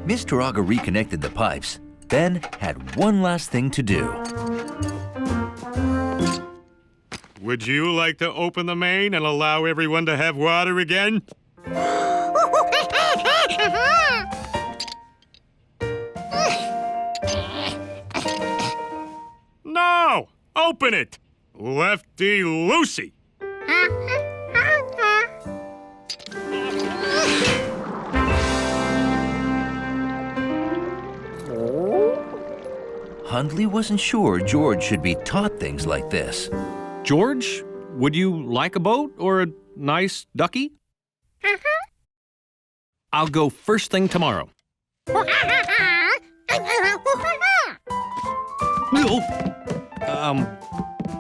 Mr. Auger reconnected the pipes, then had one last thing to do. Would you like to open the main and allow everyone to have water again? No! Open it! Lefty loosey! Hundley wasn't sure George should be taught things like this. George, would you like a boat or a nice ducky? I'll go first thing tomorrow.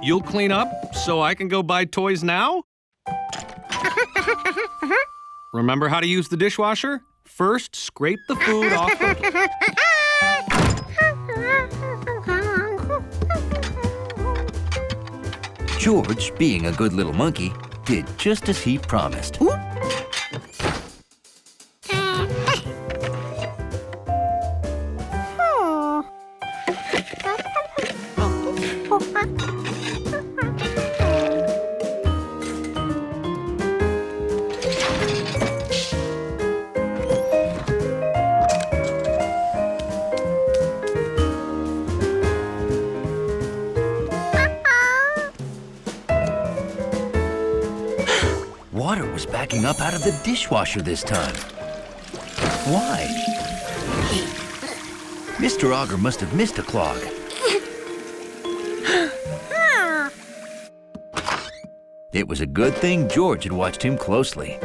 You'll clean up so I can go buy toys now? Remember how to use the dishwasher? First, scrape the food off the... George, being a good little monkey, did just as he promised. Water was backing up out of the dishwasher this time. Why? Mr. Auger must have missed a clog. It was a good thing George had watched him closely.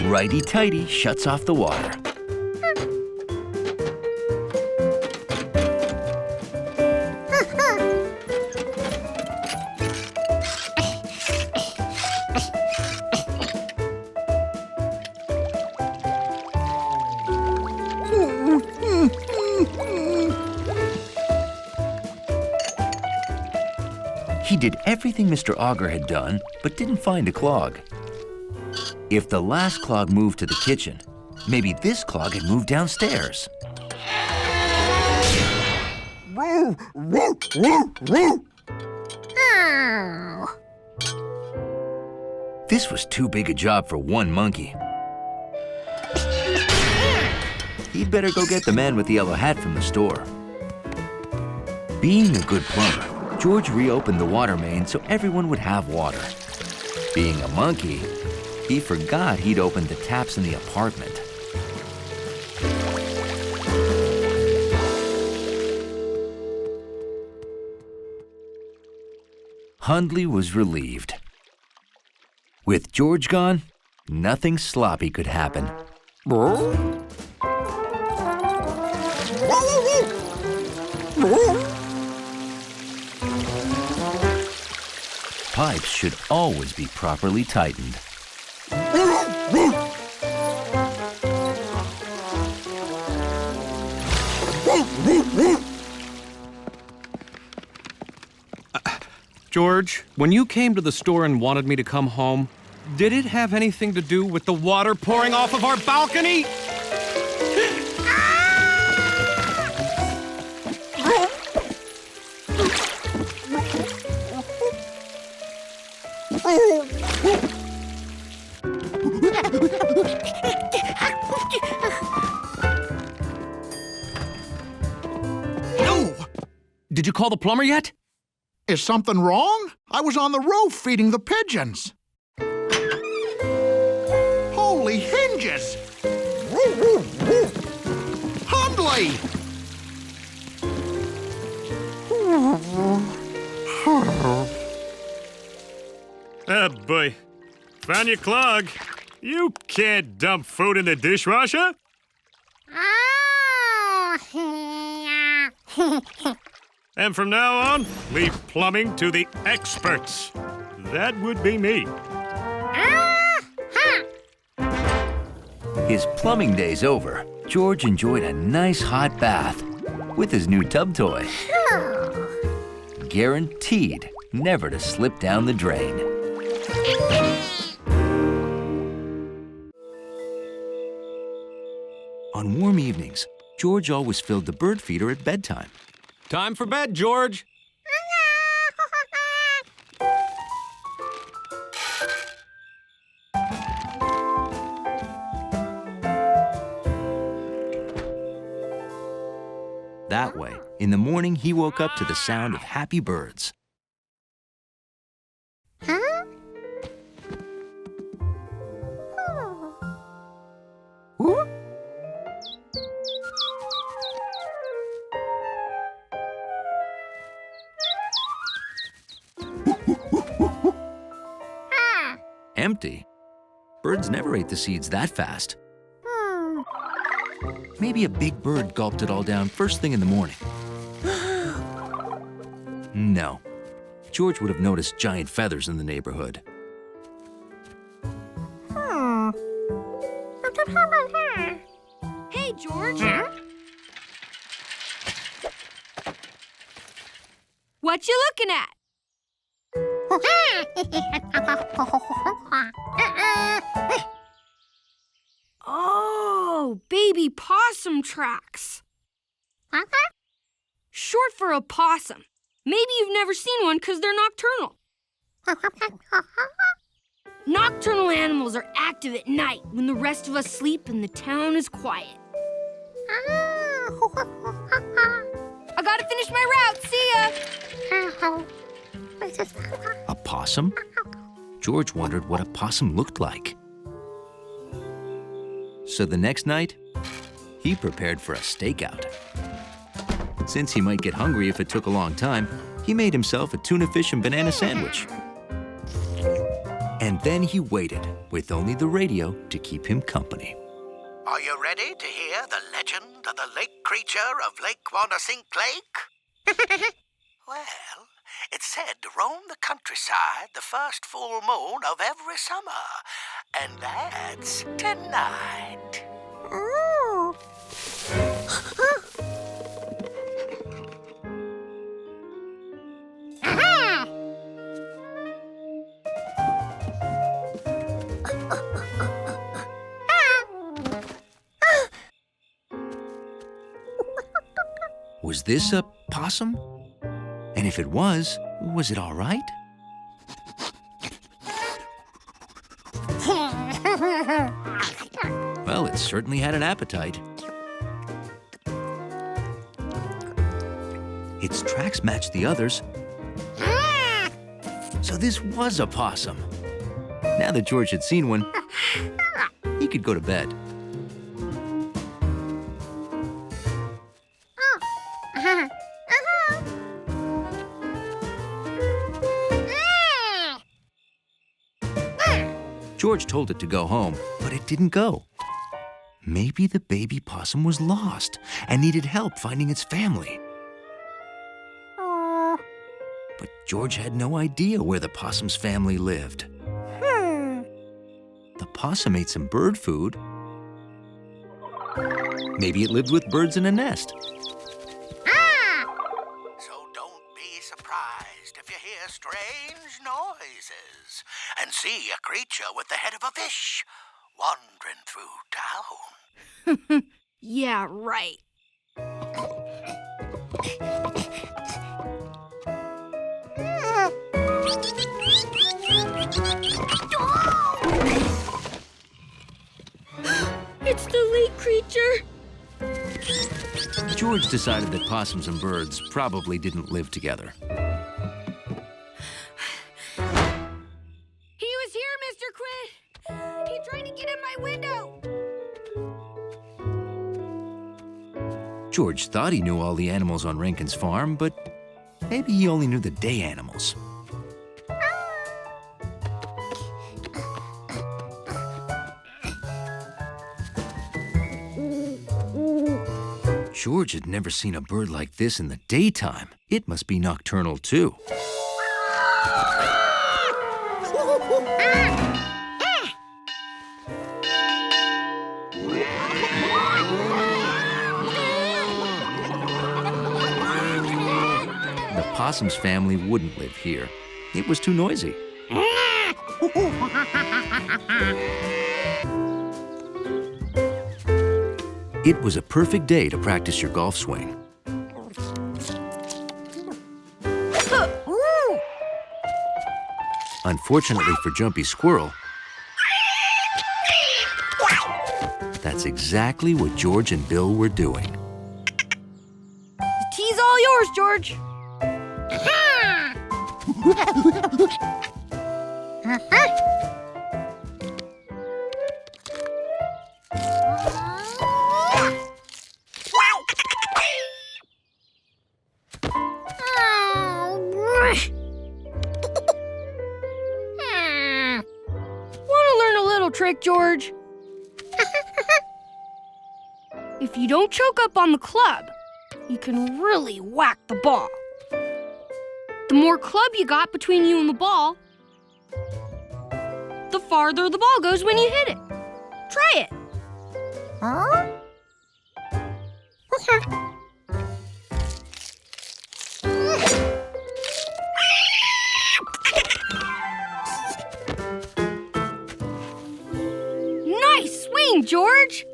Righty-tighty shuts off the water. He did everything Mr. Auger had done, but didn't find a clog. If the last clog moved to the kitchen, maybe this clog had moved downstairs. This was too big a job for one monkey. He'd better go get the man with the yellow hat from the store. Being a good plumber, George reopened the water main so everyone would have water. Being a monkey, he forgot he'd opened the taps in the apartment. Hundley was relieved. With George gone, nothing sloppy could happen. Pipes should always be properly tightened. George, when you came to the store and wanted me to come home, did it have anything to do with the water pouring off of our balcony? No! Did you call the plumber yet? Is something wrong? I was on the roof feeding the pigeons. Holy hinges! Hundley! Oh, boy. Found your clog. You can't dump food in the dishwasher. And from now on, leave plumbing to the experts. That would be me. His plumbing day's over. George enjoyed a nice hot bath with his new tub toy. Guaranteed never to slip down the drain. On warm evenings, George always filled the bird feeder at bedtime. Time for bed, George. That way, in the morning, he woke up to the sound of happy birds. Empty? Birds never ate the seeds that fast. Maybe a big bird gulped it all down first thing in the morning. No. George would have noticed giant feathers in the neighborhood. Hey, George. What you looking at? Oh, baby possum tracks. Short for a possum. Maybe you've never seen one because they're nocturnal. Nocturnal animals are active at night when the rest of us sleep and the town is quiet. I gotta finish my route. See ya. A possum? George wondered what a possum looked like. So the next night, he prepared for a stakeout. Since he might get hungry if it took a long time, he made himself a tuna fish and banana sandwich. And then he waited, with only the radio to keep him company. Are you ready to hear the legend of the lake creature of Lake Wanasink Lake? Well, it's said to roam the countryside the first full moon of every summer, and that's tonight. Was this a possum? And if it was it all right? Well, it certainly had an appetite. Its tracks matched the others. So this was a possum. Now that George had seen one, he could go to bed. George told it to go home, but it didn't go. Maybe the baby possum was lost and needed help finding its family. But George had no idea where the possum's family lived. The possum ate some bird food. Maybe it lived with birds in a nest. So don't be surprised if you hear strange noises and see a creature with the head of a fish wandering through town. Yeah, right. It's the lake creature. George decided that possums and birds probably didn't live together. He was here, Mr. Quinn. He tried to get in my window. George thought he knew all the animals on Rankin's farm, but maybe he only knew the day animals. George had never seen a bird like this in the daytime. It must be nocturnal, too. The possum's family wouldn't live here. It was too noisy. It was a perfect day to practice your golf swing. Unfortunately for Jumpy Squirrel, that's exactly what George and Bill were doing. The tee's all yours, George. Want to learn a little trick, George? If you don't choke up on the club, you can really whack the ball. The more club you got between you and the ball, the farther the ball goes when you hit it. Try it. Nice swing, George.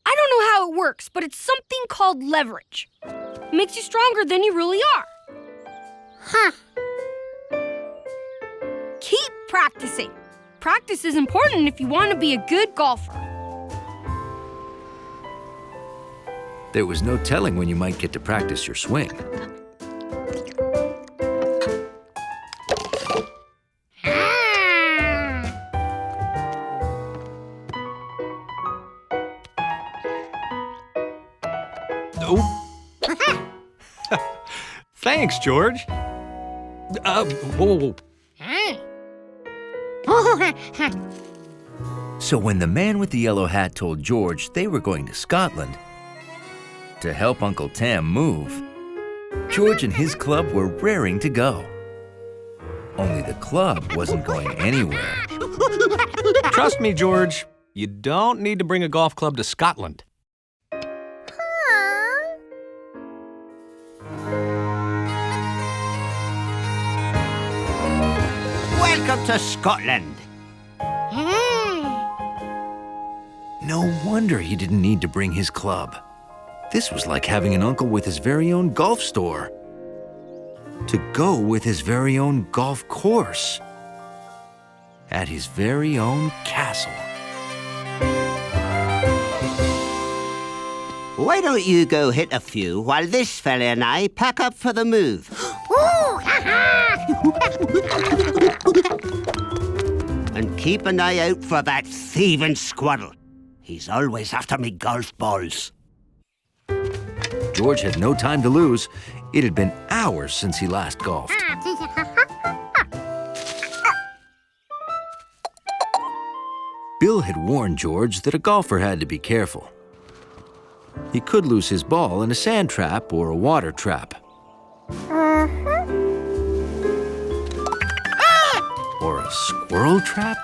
I don't know how it works, but it's something called leverage. It makes you stronger than you really are. Keep practicing. Practice is important if you want to be a good golfer. There was no telling when you might get to practice your swing. Thanks, George. Whoa. So when the man with the yellow hat told George they were going to Scotland to help Uncle Tam move, George and his club were raring to go. Only the club wasn't going anywhere. Trust me, George, you don't need to bring a golf club to Scotland. Welcome to Scotland. No wonder he didn't need to bring his club. This was like having an uncle with his very own golf store. To go with his very own golf course. At his very own castle. Why don't you go hit a few while this fella and I pack up for the move? And keep an eye out for that thieving squirrel. He's always after me golf balls. George had no time to lose. It had been hours since he last golfed. Bill had warned George that a golfer had to be careful. He could lose his ball in a sand trap or a water trap. Or a squirrel trap?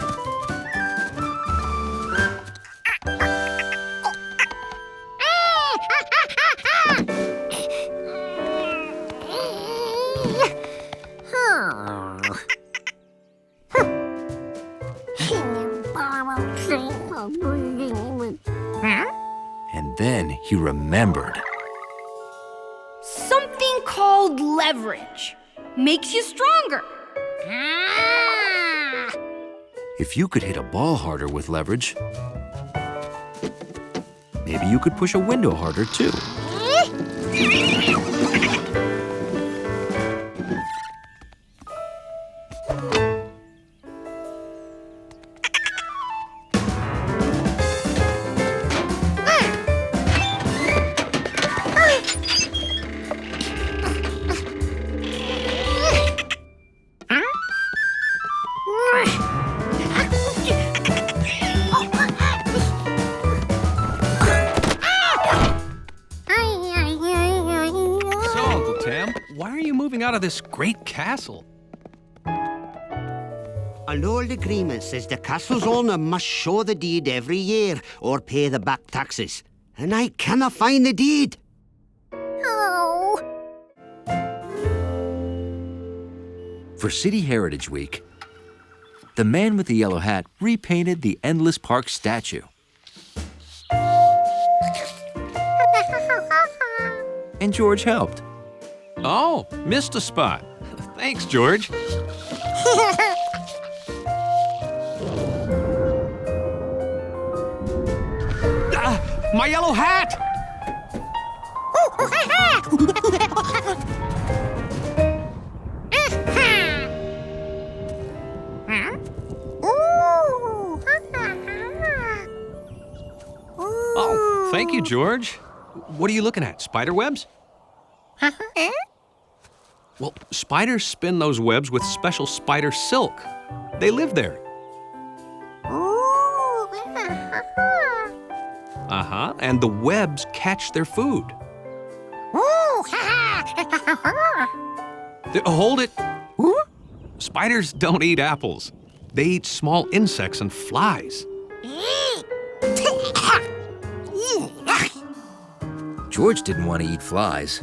And then he remembered. Something called leverage. Makes you stronger. If you could hit a ball harder with leverage, maybe you could push a window harder too. Out of this great castle. An old agreement says the castle's owner must show the deed every year or pay the back taxes. And I cannot find the deed. For City Heritage Week, the man with the yellow hat repainted the Endless Park statue. and George helped. Oh, missed a spot. Thanks, George. My yellow hat! Oh, thank you, George. What are you looking at? Spider webs? Well, spiders spin those webs with special spider silk. They live there. Uh-huh, and the webs catch their food. Hold it. Spiders don't eat apples. They eat small insects and flies. George didn't want to eat flies,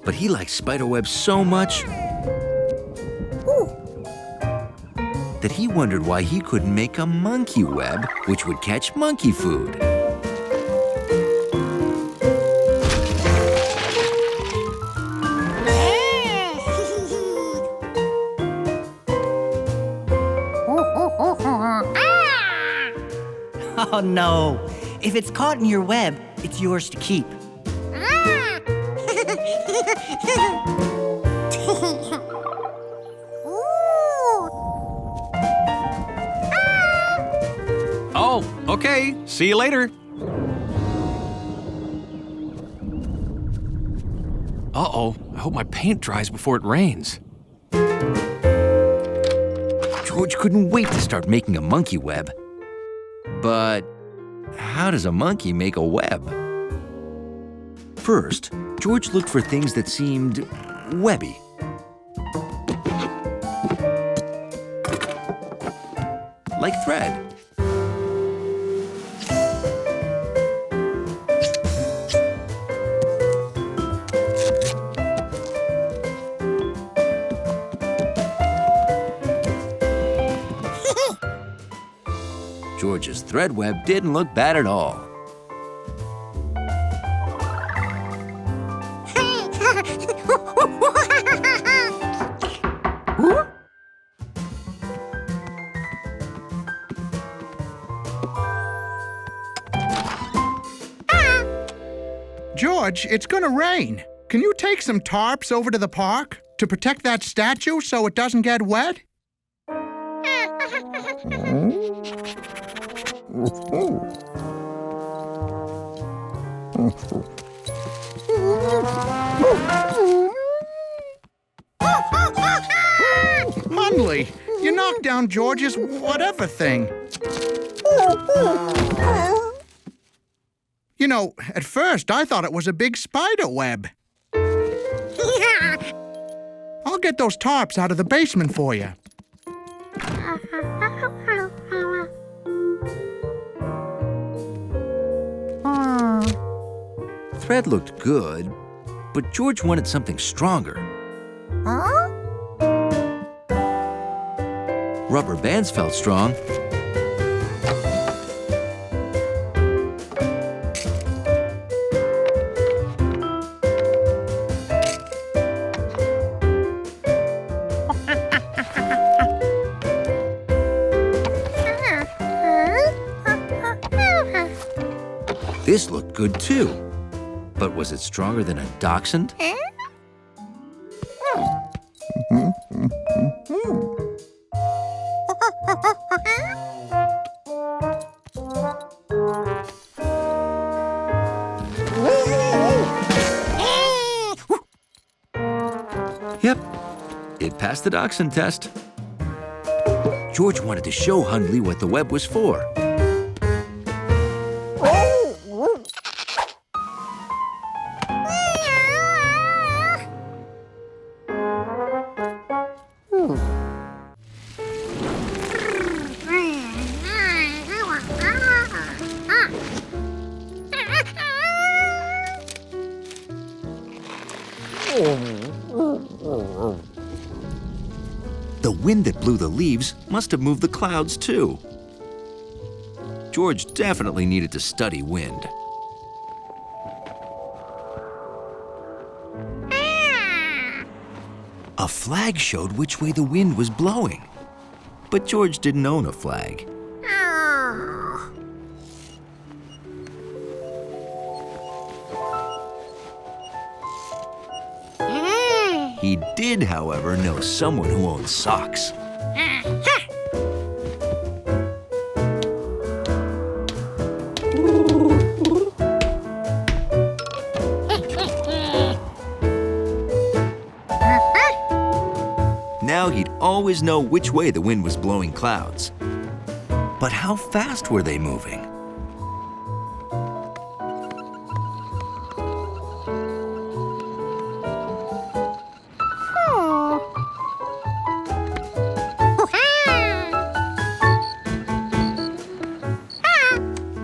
but he liked spider webs so much that he wondered why he couldn't make a monkey web which would catch monkey food. Oh no! If it's caught in your web, it's yours to keep. Oh, okay. See you later. Uh-oh. I hope my paint dries before it rains. George couldn't wait to start making a monkey web. But how does a monkey make a web? First, George looked for things that seemed webby. Like thread. George's thread web didn't look bad at all. George, it's gonna rain. Can you take some tarps over to the park to protect that statue so it doesn't get wet? Hundley, you knocked down George's whatever thing. You know, at first I thought it was a big spider web. I'll get those tarps out of the basement for you. Thread looked good, but George wanted something stronger. Rubber bands felt strong. This looked good too. But was it stronger than a dachshund? Yep, it passed the dachshund test. George wanted to show Hundley what the web was for. The wind that blew the leaves must have moved the clouds too. George definitely needed to study wind. A flag showed which way the wind was blowing. But George didn't own a flag. He did, however, know someone who owned socks. Now he'd always know which way the wind was blowing clouds. But how fast were they moving?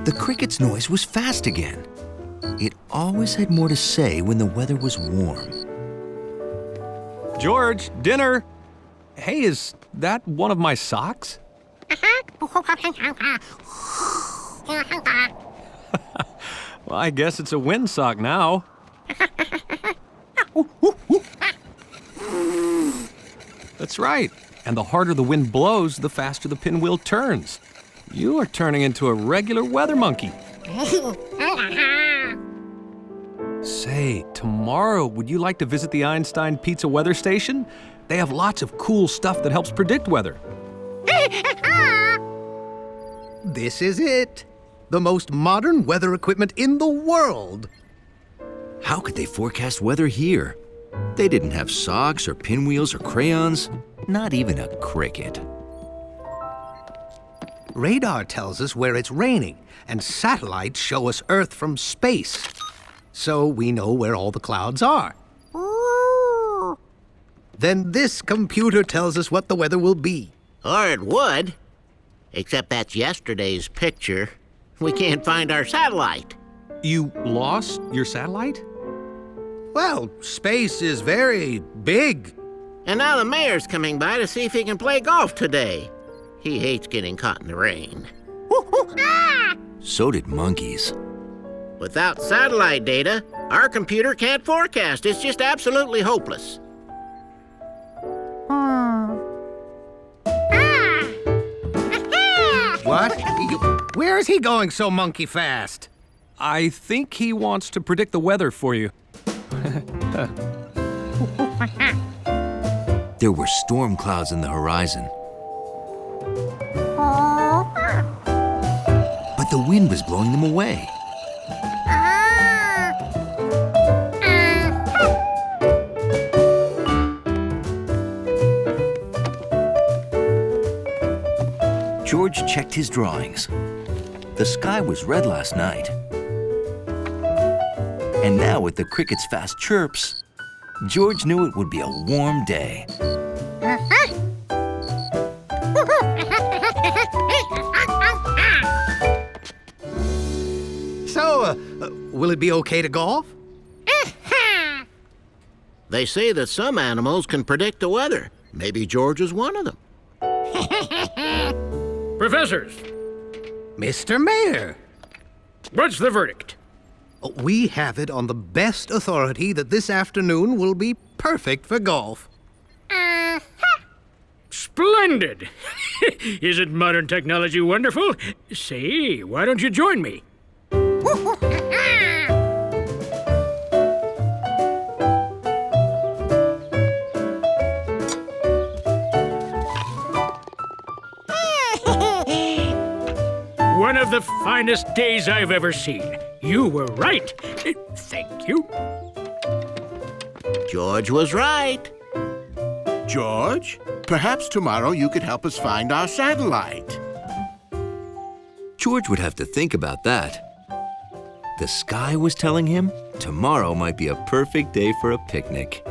The cricket's noise was fast again. It always had more to say when the weather was warm. George, dinner! Hey, is that one of my socks? Well, I guess it's a windsock now. That's right. And the harder the wind blows, the faster the pinwheel turns. You are turning into a regular weather monkey. Say, tomorrow, would you like to visit the Einstein Pizza weather station? They have lots of cool stuff that helps predict weather. This is it. The most modern weather equipment in the world. How could they forecast weather here? They didn't have socks or pinwheels or crayons, not even a cricket. Radar tells us where it's raining, and satellites show us Earth from space. So we know where all the clouds are. Then this computer tells us what the weather will be. Or it would. Except that's yesterday's picture. We can't find our satellite. You lost your satellite? Well, space is very big. And now the mayor's coming by to see if he can play golf today. He hates getting caught in the rain. So did monkeys. Without satellite data, our computer can't forecast. It's just absolutely hopeless. What? Where is he going so monkey fast? I think he wants to predict the weather for you. There were storm clouds in the horizon. But the wind was blowing them away. George checked his drawings. The sky was red last night. And now with the cricket's fast chirps, George knew it would be a warm day. So, will it be okay to golf? They say that some animals can predict the weather. Maybe George is one of them. Professors, Mr. Mayor, what's the verdict? we have it on the best authority that this afternoon will be perfect for golf. Splendid! Isn't modern technology wonderful? Say, why don't you join me? One of the finest days I've ever seen. You were right. Thank you. George was right. George, perhaps tomorrow you could help us find our satellite. George would have to think about that. The sky was telling him tomorrow might be a perfect day for a picnic.